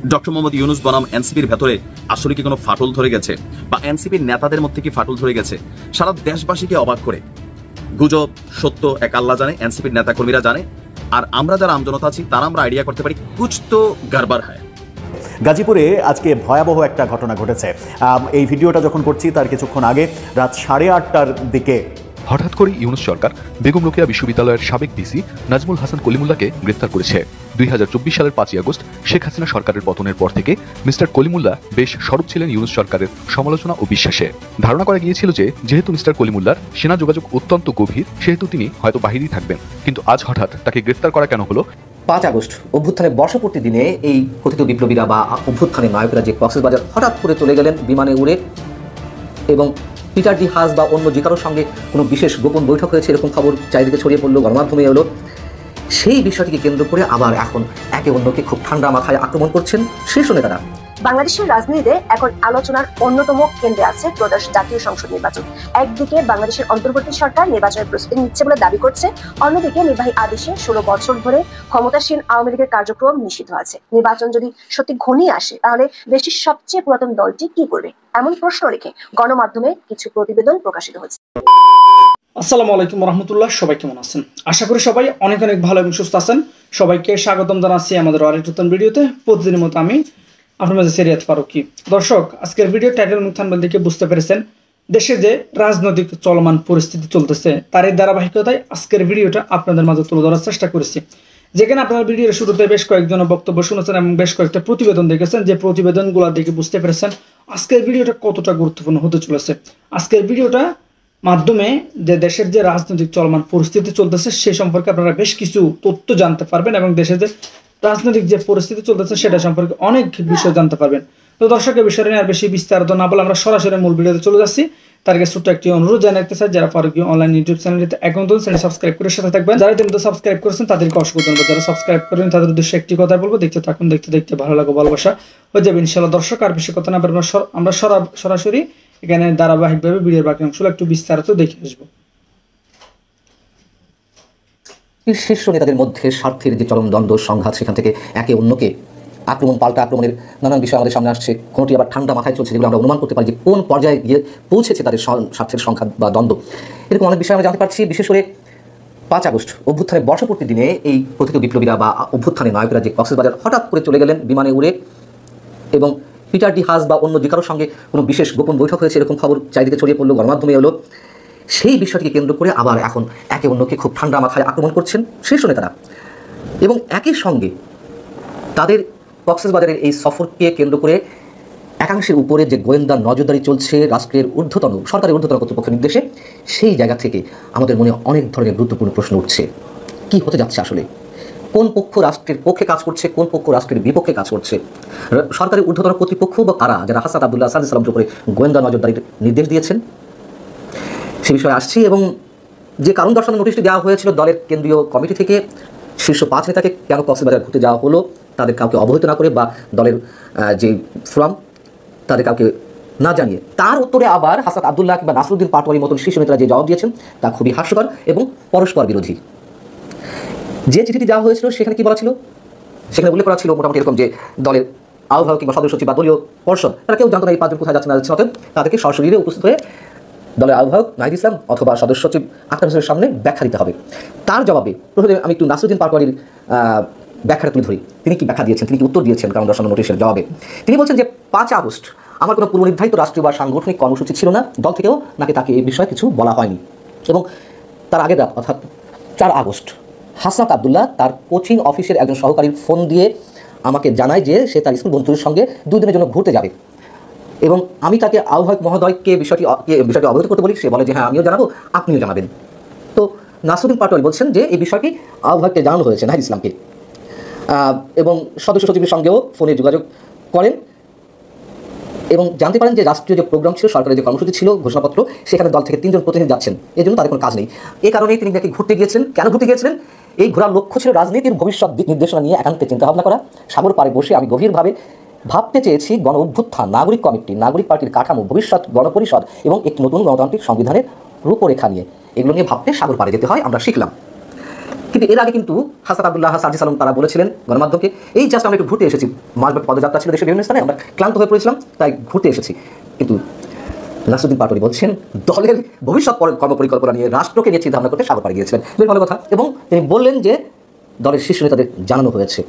Doctor Mohammad Yunus বনাম এনসিপির ভেতরে আসলে কি কোনো ফাটল ধরে গেছে, বা এনসিপির নেতাদের মধ্যে কি ফাটল ধরে গেছে? সারা দেশবাসীকে অবাক করে। গুজব সত্য এক আল্লাহ জানে, এনসিপির নেতা কর্মীরা জানে, আর আমরা যারা আমজনতা আছি তারা আমরা আইডিয়া করতে পারি কুছ তো গড়বড় হয়। গাজীপুরে আজকে ভয়াবহ একটা ঘটনা ঘটেছে। এই ভিডিওটা যখন করছি তার কিছুক্ষণ আগে রাত 8:30টার দিকে হঠাৎ করে ইউনুস সরকার বেগম রোকেয়া বিশ্ববিদ্যালয়ের সাবেক ভিসি নাজমুল হাসান কলিমুল্লাহকে গ্রেফতার করেছে। 2024 সালের 5ই আগস্ট শেখ হাসিনা সরকারের পতনের পর থেকে মিস্টার কলিমুল্লাহ বেশ সরব ছিলেন ইউনুস সরকারের সমালোচনা ও বিশ্বাসে। ধারণা করা গিয়েছিল যে যেহেতু মিস্টার কলিমুল্লাহর সেনা যোগাযোগ অত্যন্ত গভীর, সেহেতু তিনি হয়তো বাহিরেই থাকবেন। কিন্তু আজ হঠাৎ তাকে গ্রেফতার করা কেন হলো? 5 আগস্ট অভ্যুত্থানের বর্ষপূর্তি দিনে এই কথিত বিপ্লবীরা বা অভ্যুত্থানের নায়করা যে কক্সবাজার হঠাৎ করে চলে গেলেন বিমানে উড়ে, এবং পিটার ডি হাস বা অন্য যে কারোর সঙ্গে কোনো বিশেষ গোপন বৈঠক হয়েছে এরকম খবর চারিদিকে ছড়িয়ে পড়লো, গণমাধ্যমে এলো। সেই বিষয়টিকে কেন্দ্র করে আবার এখন একে অন্যকে খুব ঠান্ডা মাথায় আক্রমণ করছেন শীর্ষ নেতারা। বাংলাদেশের রাজনীতিতে এখন আলোচনার অন্যতম কেন্দ্রে আছে ত্রয়োদশ জাতীয় সংসদ নির্বাচন। একদিকে বাংলাদেশের অন্তর্বর্তী সরকার নির্বাচনের প্রস্তুতি নিচ্ছে বলে দাবি করছে, অন্যদিকে নির্বাহী আদেশে 16 বছর ধরে ক্ষমতাসীন আওয়ামী লীগের কার্যক্রম নিষিদ্ধ আছে। নির্বাচন যদি সত্যি ঘনিয়ে আসে তাহলে দেশটির সবচেয়ে পুরাতন দলটি কি করবে, এমন প্রশ্ন রেখে গণমাধ্যমে কিছু প্রতিবেদন প্রকাশিত হয়েছে। আসসালামু আলাইকুম রহমতুল্লাহ, সবাই কেমন আছেন? আশা করি সবাই অনেক অনেক ভালো এবং সুস্থ আছেন। সবাইকে স্বাগতম জানাচ্ছি আমাদের আরেকটি নতুন ভিডিওতে। প্রতিদিনের মতো আমি আপনার মাঝে সিরিয়াত ফারুকি। দর্শক, আজকের ভিডিও টাইটেল এবং থাম্বনেল দেখে বুঝতে পেরেছেন দেশে যে রাজনৈতিক চলমান পরিস্থিতি চলতেছে তার এই ধারাবাহিকতায় আজকের ভিডিওটা আপনাদের মাঝে তুলে ধরার চেষ্টা করেছি। যেখানে আপনার ভিডিওর শুরুতে বেশ কয়েকজনের বক্তব্য শুনেছেন এবং বেশ কয়েকটা প্রতিবেদন দেখেছেন, যে প্রতিবেদনগুলো দেখে বুঝতে পেরেছেন আজকের ভিডিওটা কতটা গুরুত্বপূর্ণ হতে চলেছে। আজকের ভিডিওটা মাধ্যমে যে দেশের যে রাজনৈতিক চলমান পরিস্থিতি চলতেছে সে সম্পর্কে আপনারা বেশ কিছু তথ্য জানতে পারবেন এবং দেশের যে রাজনৈতিক যে পরিস্থিতি চলতেছে সেটা সম্পর্কে অনেক বিষয় জানতে পারবেন। তো দর্শকের বিষয় নিয়ে আর বেশি বিস্তারিত না বলে আমরা সরাসরি মূল ভিডিওতে চলে যাচ্ছি। তার আগে ছোট্ট একটি অনুরোধ জানাতে চাই, যারা ফারুকি অনলাইন ইউটিউব চ্যানেলটিতে এখন তো চ্যানেল সাবস্ক্রাইব করে সাথে থাকবেন, যারা ইতিমধ্যে সাবস্ক্রাইব করেছেন তাদেরকে অসংখ্য ধন্যবাদ। যারা সাবস্ক্রাইব করেন তাদের উদ্দেশ্যে একটি কথা বলবো, দেখতে থাকুন, দেখতে দেখতে ভালো লাগবে, ভালোবাসা হয়ে যাবে ইনশাআল্লাহ। দর্শক, আর বেশি কথা না বলে আমরা সরাসরি এখানে ধারাবাহিকভাবে ভিডিওর বাকি অংশগুলো একটু বিস্তারিত দেখে আসবো। শীর্ষ নেতাদের মধ্যে স্বার্থের যে চরম দ্বন্দ্ব সংঘাত, সেখান থেকে একে অন্যকে আক্রমণ পাল্টা আক্রমণের নানান বিষয় আমাদের সামনে আসছে। কোনটি আবার ঠান্ডা মাথায় চলছে, যেগুলো আমরা অনুমান করতে পারি যে কোন পর্যায়ে গিয়ে পৌঁছেছে তাদের স্বার্থের সংঘাত বা দ্বন্দ্ব। এরকম অনেক বিষয় আমরা জানতে পারছি। বিশেষ করে 5 আগস্ট অভ্যুত্থানের বর্ষপূর্তি দিনে এই কথিত বিপ্লবীরা বা অভ্যুত্থানের নায়করা যে কক্সবাজার হঠাৎ করে চলে গেলেন বিমানে উড়ে, এবং পিটার ডি হাস বা অন্য যে কারোর সঙ্গে কোনো বিশেষ গোপন বৈঠক হয়েছে এরকম খবর চারিদিকে ছড়িয়ে পড়লো, গণমাধ্যমে এলো। সেই বিষয়টিকে কেন্দ্র করে আবার এখন একে অন্যকে খুব ঠান্ডা মাথায় আক্রমণ করছেন শীর্ষ নেতারা, এবং একই সঙ্গে তাদের কক্সবাজারের এই সফরকে কেন্দ্র করে একাংশের উপরে যে গোয়েন্দা নজরদারি চলছে রাষ্ট্রের ঊর্ধ্বতন সরকারের ঊর্ধ্বতন কর্তৃপক্ষের নির্দেশে, সেই জায়গা থেকে আমাদের মনে অনেক ধরনের গুরুত্বপূর্ণ প্রশ্ন উঠছে। কি হতে যাচ্ছে আসলে? কোন পক্ষ রাষ্ট্রের পক্ষে কাজ করছে, কোন পক্ষ রাষ্ট্রের বিপক্ষে কাজ করছে? সরকারের ঊর্ধ্বতন কর্তৃপক্ষ বা কারা, যারা হাসান আবদুল্লাহ সাল্লামের উপরে গোয়েন্দা নজরদারির নির্দেশ দিয়েছেন, সে বিষয়ে আসছি। এবং যে কারণ দর্শানোর নোটিশটি দেওয়া হয়েছিল দলের কেন্দ্রীয় কমিটি থেকে, শীর্ষ 5 নেতাকে কেন কক্সবাজার ঘুরতে যাওয়া হলো তাদের কাউকে অবহিত না করে, বা দলের যে ফোরাম তাদের কাউকে না জানিয়ে, তার উত্তরে আবার হাসান আবদুল্লাহ বা নাসরুদ্দিন পাটোয়ারির মতন শীর্ষ নেতারা যে জবাব দিয়েছেন তা খুবই হাস্যকর এবং পরস্পর বিরোধী। যে চিঠিটি দেওয়া হয়েছিল সেখানে কি বলা ছিল? সেখানে উল্লেখ করা ছিল মোটামুটি এরকম যে দলের আহ্বায়ক কিংবা সদস্য সচিব বা দলীয় পর্ষদ তারা কেউ জানতো না এই 5 জন কোথায় যাচ্ছে না যাচ্ছে, অতএব তাদেরকে সরাসরি উপস্থিত হয়ে দলের আহ্বায়ক নাহিদ ইসলাম অথবা সদস্য সচিব আক্তার হোসেনের সামনে ব্যাখ্যা দিতে হবে। তার জবাবে প্রথমে আমি একটু নাসরুদ্দিন পাটোয়ারির ব্যাখ্যাটা তুলে ধরি। তিনি কি ব্যাখ্যা দিয়েছেন, তিনি কি উত্তর দিয়েছেন কারণ দর্শানোর নোটিশের জবাবে? তিনি বলছেন যে 5 আগস্ট আমার কোনো পূর্বনির্ধারিত রাষ্ট্রীয় বা সাংগঠনিক কর্মসূচি ছিল না, দল থেকেও নাকি তাকে এই বিষয়ে কিছু বলা হয়নি। এবং তার আগের রাত অর্থাৎ 4 আগস্ট হাসান আবদুল্লাহ তার কোচিং অফিসের একজন সহকারীর ফোন দিয়ে আমাকে জানায় যে সে তার স্কুল বন্ধুদের সঙ্গে 2 দিনের জন্য ঘুরতে যাবে, এবং আমি তাকে আহ্বায়ক মহোদয়কে বিষয়টি অবগত করতে বলি। সে বলে যে হ্যাঁ আমিও জানাবো, আপনিও জানাবেন। তো নাসরুদ্দিন পাটোয়ারি বলছেন যে এই বিষয়টি আহ্বায়ককে জানানো হয়েছে নাহিদ ইসলামকে, এবং সদস্য সচিবের সঙ্গেও ফোনে যোগাযোগ করেন এবং জানতে পারেন যে রাষ্ট্রীয় যে প্রোগ্রাম ছিল, সরকারের যে কর্মসূচি ছিল, ঘোষণাপত্র, সেখানে দল থেকে 3 জন প্রতিনিধি যাচ্ছেন, এই জন্য তাদের কোনো কাজ নেই। এই কারণেই তিনি নাকি ঘুরতে গিয়েছিলেন। কেন ঘুরতে গিয়েছিলেন? এই ঘোরার লক্ষ্য ছিল রাজনীতির ভবিষ্যৎ দিক নির্দেশনা নিয়ে একান্তে চিন্তাভাবনা করা। সাগর পাড়ে বসে আমি গভীরভাবে ভাবতে চেয়েছি গণ অভ্যুত্থান, নাগরিক কমিটি, নাগরিক পার্টির কাঠামো, ভবিষ্যৎ গণপরিষদ এবং একটি নতুন গণতান্ত্রিক সংবিধানের রূপরেখা নিয়ে। এগুলো নিয়ে ভাবতে সাগর পাড়ে যেতে হয়, আমরা শিখলাম। কিন্তু এর আগে কিন্তু হাসান আব্দুল্লাহ সাজি সালাম তারা বলেছিলেন গণমাধ্যমকে, এই জাস্ট আমরা একটু ঘুরতে এসেছি, মাসব্যাপী পদযাত্রা ছিল দেশের বিভিন্ন স্থানে, আমরা ক্লান্ত হয়ে পড়েছিলাম তাই ঘুরতে এসেছি। কিন্তু নাসিরুদ্দিন পাটোয়ারি বলছেন দলের ভবিষ্যৎ কর্মপরিকল্পনা নিয়ে রাষ্ট্রকে নিয়ে চিন্তা ভাবনা করতে সাগর পাড়ি গিয়েছিলেন, বেশ ভালো কথা। এবং তিনি বললেন যে দলের শীর্ষ নেতাদের জানানো হয়েছে,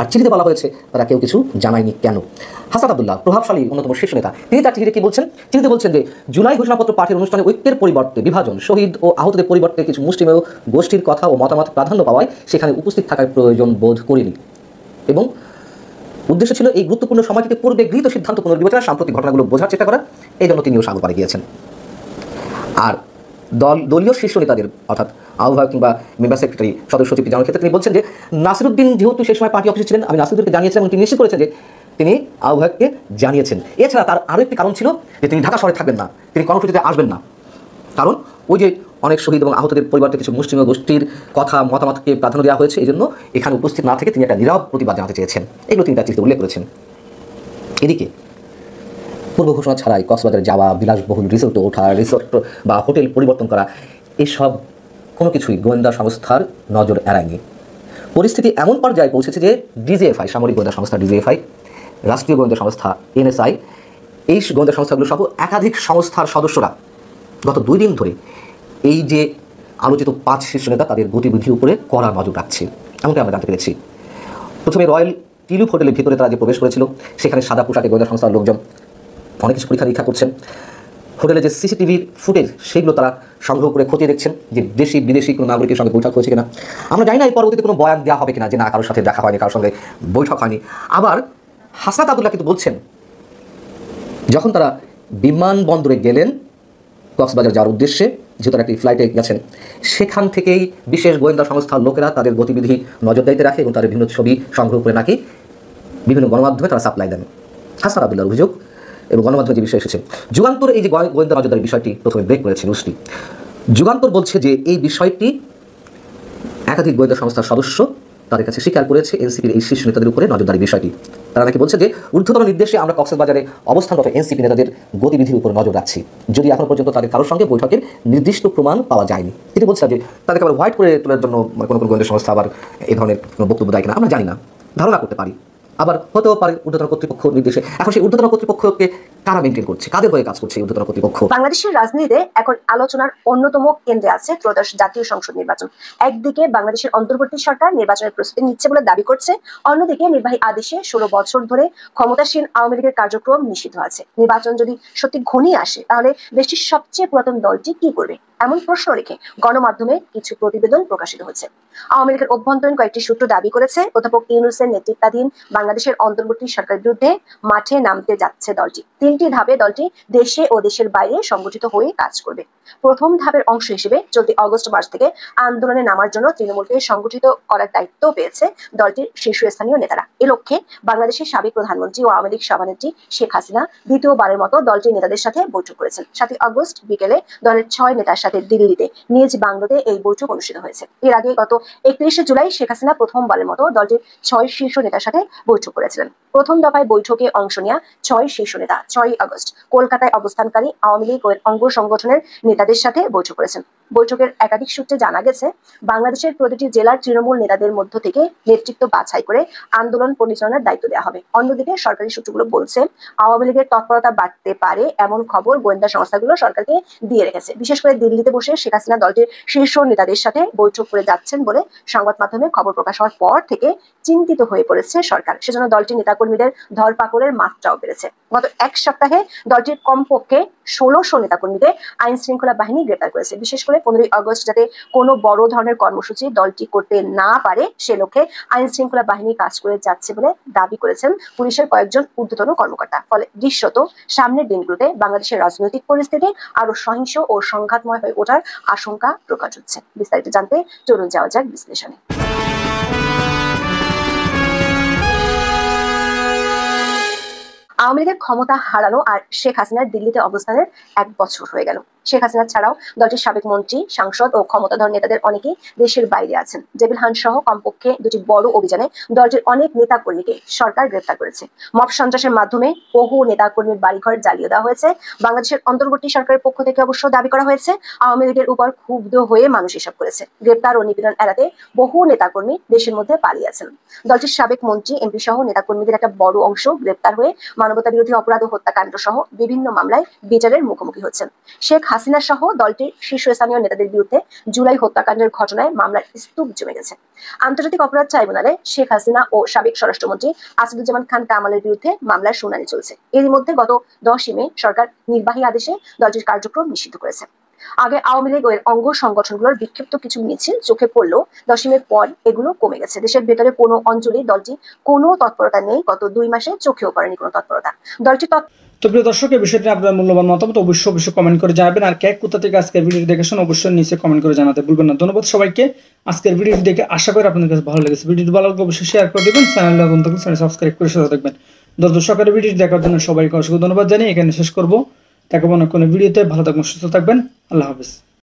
আর চিঠিতে বলা হয়েছে তারা কেউ কিছু জানায়নি কেন। হাসান আব্দুল্লাহ প্রভাবশালী অন্যতম শীর্ষ নেতা, তিনি তার চিঠিতে কি বলছেন? চিঠিতে বলছেন যে জুলাই ঘোষণাপত্র পাঠের অনুষ্ঠানে ঐক্যের পরিবর্তে বিভাজন, শহীদ ও আহতদের পরিবর্তে কিছু মুষ্টিমেয় গোষ্ঠীর কথা ও মতামত প্রাধান্য পাওয়ায় সেখানে উপস্থিত থাকার প্রয়োজন বোধ করিনি, এবং উদ্দেশ্য ছিল এই গুরুত্বপূর্ণ সময়টিতে পূর্বে গৃহীত সিদ্ধান্ত পুনর্বিবেচনা, সাম্প্রতিক ঘটনাগুলো বোঝার চেষ্টা করা, এই জন্য তিনিও সাগর পাড়ি গিয়েছেন। আর দলীয় শীর্ষ নেতাদের অর্থাৎ আহ্বায়ক কিংবা মেম্বার সেক্রেটারি সদস্য সচিব জানার ক্ষেত্রে তিনি বলছেন যে নাসিরুদ্দিন যেহেতু সেই সময় পার্টি অফিসে ছিলেন, আমি নাসিরুদ্দিনকে জানিয়েছিলাম এবং তিনি নিশ্চিত করেছেন যে তিনি আহ্বায়ককে জানিয়েছেন। এছাড়া তার আরও একটি কারণ ছিল যে তিনি ঢাকা শহরে থাকবেন না, তিনি কর্মসূচিতে আসবেন না, কারণ ওই যে অনেক শহীদ এবং আহতদের পরিবর্তে কিছু মুসলিম গোষ্ঠীর কথা মতামতকে প্রাধান্য দেওয়া হয়েছে, এই জন্য এখানে উপস্থিত না থেকে তিনি একটা নীরব প্রতিবাদ জানাতে চেয়েছেন। এগুলো তিনি তার চিঠিতে উল্লেখ করেছেন। এদিকে পূর্ব ঘোষণা ছাড়াই কক্সবাজারে যাওয়া, বিলাসবহুল রিসোর্টে ওঠা, রিসোর্ট বা হোটেল পরিবর্তন করা, এসব কোনো কিছুই গোয়েন্দা সংস্থার নজর এড়ায়নি। পরিস্থিতি এমন পর্যায়ে পৌঁছেছে যে ডিজিএফআই, সামরিক গোয়েন্দা সংস্থা ডিজিএফআই, রাষ্ট্রীয় গোয়েন্দা সংস্থা এনএসআই, এই গোয়েন্দা সংস্থাগুলো সহ একাধিক সংস্থার সদস্যরা গত 2 দিন ধরে এই যে আলোচিত 5 শীর্ষ নেতা তাদের গতিবিধির উপরে কড়া নজর রাখছে, এমনটাই আমরা জানতে পেরেছি। প্রথমে রয়্যাল টিলুপ হোটেলের ভিতরে তারা যে প্রবেশ করেছিল, সেখানে সাদা পোশাকে গোয়েন্দা সংস্থার লোকজন অনেক কিছু পরীক্ষা নিরীক্ষা করছেন। হোটেলে যে সিসিটিভির ফুটেজ, সেগুলো তারা সংগ্রহ করে খতিয়ে দেখছেন যে দেশি বিদেশি কোনো নাগরিকের সঙ্গে বৈঠক হয়েছে কিনা। আমরা জানি না এই পরবর্তীতে কোনো বয়ান দেওয়া হবে কিনা যে না কারোর সাথে দেখা হয়নি, কারোর সঙ্গে বৈঠক হয়নি। আবার হাসান আব্দুল্লাহ কিন্তু বলছেন যখন তারা বিমানবন্দরে গেলেন কক্সবাজার যাওয়ার উদ্দেশ্যে, যেহেতু তারা একটি ফ্লাইটে গেছেন, সেখান থেকেই বিশেষ গোয়েন্দা সংস্থার লোকেরা তাদের গতিবিধি নজরদারিতে রাখে এবং তাদের বিভিন্ন ছবি সংগ্রহ করে নাকি বিভিন্ন গণমাধ্যমে তারা সাপ্লাই দেন। হাসান আব্দুল্লাহর অভিযোগ এবং গণমাধ্যমে যে বিষয় এসেছে, যুগান্তর এই যে গোয়েন্দা নজরদারির বিষয়টি প্রথমে ব্রেক করেছে রুশটি। যুগান্তর বলছে যে এই বিষয়টি একাধিক গোয়েন্দা সংস্থার সদস্য তাদের কাছে স্বীকার করেছে এনসিপির এই শীর্ষ নেতাদের উপরে নজরদারির বিষয়টি। তারা নাকি বলছে যে ঊর্ধ্বতন নির্দেশে আমরা কক্সবাজারে অবস্থানরত এনসিপি নেতাদের গতিবিধির উপর নজর রাখছি, যদি এখনো পর্যন্ত তাদের কারোর সঙ্গে বৈঠকের নির্দিষ্ট প্রমাণ পাওয়া যায়নি। তিনি বলছেন যে তাদেরকে আবার হোয়াইট করে তোলার জন্য কোনো গোয়েন্দা সংস্থা আবার এই ধরনের কোনো বক্তব্য দেয় কিনা আমরা জানি না, ধারণা করতে পারি। আবার হতেও পারে ঊর্ধ্বতন কর্তৃপক্ষ নির্দেশে। এখন সেই ঊর্ধ্বতন কর্তৃপক্ষকে কারা মেনটেন করছে, কাদের হয়ে কাজ করছে এই ঊর্ধ্বতন কর্তৃপক্ষ? বাংলাদেশের রাজনীতিতে এখন আলোচনার অন্যতম কেন্দ্রে আছে ত্রয়োদশ জাতীয় সংসদ নির্বাচন। একদিকে বাংলাদেশের অন্তর্বর্তী সরকার নির্বাচনের প্রস্তুতি নিচ্ছে বলে দাবি করছে, অন্যদিকে নির্বাহী আদেশে 16 বছর ধরে ক্ষমতাসীন আওয়ামী লীগের কার্যক্রম নিষিদ্ধ আছে। নির্বাচন যদি সত্যি ঘনিয়ে আসে তাহলে দেশটির সবচেয়ে পুরাতন দলটি কি করবে, এমন প্রশ্ন রেখে গণমাধ্যমে কিছু প্রতিবেদন প্রকাশিত হচ্ছে। আওয়ামী লীগের অভ্যন্তরীণ কয়েকটি সূত্র দাবি করেছে অধ্যাপক ইউনূসের নেতৃত্বাধীন বাংলাদেশের অন্তর্বর্তী সরকারের বিরুদ্ধে মাঠে নামতে যাচ্ছে দলটি। 3টি ধাপে দলটি দেশে ও দেশের বাইরে সংগঠিত হয়ে কাজ করবে। প্রথম ধাপের অংশ হিসেবে চলতি অগস্ট মাস থেকে আন্দোলনে নামার জন্য তৃণমূলকে সংগঠিত করার দায়িত্ব পেয়েছে দলটির শীর্ষস্থানীয় নেতারা। এ লক্ষ্যে বাংলাদেশের সাবেক প্রধানমন্ত্রী ও আওয়ামী লীগ সভানেত্রী শেখ হাসিনা দ্বিতীয়বারের মতো দলটির নেতাদের সাথে বৈঠক করেছেন। 7 আগস্ট বিকেলে দলের 6 নেতার সাথে দিল্লিতে নিজ বাংলোতে এই বৈঠক অনুষ্ঠিত হয়েছে। এর আগে গত 31 জুলাই শেখ হাসিনা প্রথমবারের মতো দলটির 6 শীর্ষ নেতার সাথে বৈঠক করেছিলেন। প্রথম দফায় বৈঠকে অংশ নেওয়া 6 শীর্ষ নেতা 6 আগস্ট কলকাতায় অবস্থানকারী আওয়ামী লীগ ও অঙ্গ সংগঠনের নেতাদের সাথে বৈঠক করেছেন। বৈঠকের একাধিক সূত্রে জানা গেছে বাংলাদেশের প্রতিটি জেলার তৃণমূল নেতাদের মধ্য থেকে নেতৃত্ব বাছাই করে আন্দোলন পরিচালনার দায়িত্ব দেওয়া হবে। অন্যদিকে সরকারি সূত্রগুলো বলছে আওয়ামী লীগের তৎপরতা বাড়তে পারে এমন খবর গোয়েন্দা সংস্থাগুলো সরকারকে দিয়ে রেখেছে। বিশেষ করে দিল্লিতে বসে শেখ হাসিনা দলটির শীর্ষ নেতাদের সাথে বৈঠক করে যাচ্ছেন বলে সংবাদ মাধ্যমে খবর প্রকাশ হওয়ার পর থেকে চিন্তিত হয়ে পড়েছে সরকার। সেজন্য দলটির নেতাকর্মীদের ধরপাকড়ের মাত্রাও বেড়েছে। গত 1 সপ্তাহে দলটির কমপক্ষে 1600 নেতাকর্মীদের আইন শৃঙ্খলা বাহিনী গ্রেপ্তার করেছে। বিশেষ করে 15 আগস্ট যাতে কোনো বড় ধরনের কর্মসূচি দলটি করতে না পারে সে লক্ষ্যে আইন শৃঙ্খলা বাহিনী কাজ করে যাচ্ছে বলে দাবি করেছেন পুলিশের কয়েকজন ঊর্ধ্বতন কর্মকর্তা। ফলে দৃশ্যত সামনের দিনগুলোতে বাংলাদেশের রাজনৈতিক পরিস্থিতি আরো সহিংস ও সংঘাতময় হয়ে ওঠার আশঙ্কা প্রকাশ হচ্ছে। বিস্তারিত জানতে চলুন যাওয়া যাক বিশ্লেষণে। আওয়ামী লীগের ক্ষমতা হারানো আর শেখ হাসিনার দিল্লিতে অবস্থানের 1 বছর হয়ে গেল। শেখ হাসিনা ছাড়াও দলটির সাবেক মন্ত্রী, সাংসদ ও ক্ষমতাধর নেতাদের অনেকেই দেশের বাইরে আছেন। ডেভিল হান্ট সহ কমপক্ষে 2টি বড় অভিযানে দলটির অনেক নেতাকর্মীকে সরকার গ্রেফতার করেছে। মব সন্ত্রাসের মাধ্যমে বহু নেতাকর্মীর বাড়িঘর জ্বালিয়ে দেওয়া হয়েছে। বাংলাদেশের অন্তর্বর্তী সরকারের পক্ষ থেকে অবশ্য দাবি করা হয়েছে আওয়ামী লীগের উপর ক্ষুব্ধ হয়ে মানুষ এসব করেছে। গ্রেপ্তার ও নিপীড়ন এড়াতে বহু নেতাকর্মী দেশের মধ্যে পালিয়ে আছেন। দলটির সাবেক মন্ত্রী, এমপি সহ নেতাকর্মীদের একটা বড় অংশ গ্রেপ্তার হয়ে মানবতা বিরোধী অপরাধ ও হত্যাকাণ্ড সহ বিভিন্ন মামলায় বিচারের মুখোমুখি হচ্ছেন। শেখ হাসিনা সহ দলটির শীর্ষস্থানীয় নেতাদের বিরুদ্ধে জুলাই হত্যাকাণ্ডের ঘটনায় মামলার স্তূপ জমে গেছে। আন্তর্জাতিক অপরাধ ট্রাইব্যুনালে শেখ হাসিনা ও সাবেক স্বরাষ্ট্রমন্ত্রী আসাদুজ্জামান খান কামালের বিরুদ্ধে মামলার শুনানি চলছে। এরই মধ্যে গত 10 মে সরকার নির্বাহী আদেশে দলটির কার্যক্রম নিষিদ্ধ করেছে। আগে আওয়ামী লীগ ও এর অঙ্গ সংগঠনগুলোর বিক্ষিপ্ত কিছু মিছিল চোখে পড়লেও 10 মের পর এগুলো কমে গেছে। দেশের ভেতরে কোনো অঞ্চলে দলটি কোনো তৎপরতা নেই। গত 2 মাসে চোখেও পড়েনি কোনো তৎপরতা। দলটি তো প্রিয় দর্শক, এই বিষয়টি আপনার মূল্যবান মতামত অবশ্যই কমেন্ট করে জানাবেন। আর কে কোথা থেকে আজকের ভিডিওটি দেখেছেন অবশ্যই নিচে কমেন্ট করে জানাতে ভুলবেন না। ধন্যবাদ সবাইকে। আজকের ভিডিওটি দেখে আশা করি আপনাদের কাছে ভালো লেগেছে। ভিডিওটি ভালো লাগলে অবশ্যই শেয়ার করে দেবেন। চ্যানেলটা নতুন চ্যানেল সাবস্ক্রাইব করে সাথে দেখবেন। দর্শকের ভিডিওটি দেখার জন্য সবাইকে অসংখ্য ধন্যবাদ জানিয়ে এখানে শেষ করব। দেখা হবে অন্য কোনো ভিডিওতে। ভালো থাকবেন, সুস্থ থাকবেন। আল্লাহ হাফেজ।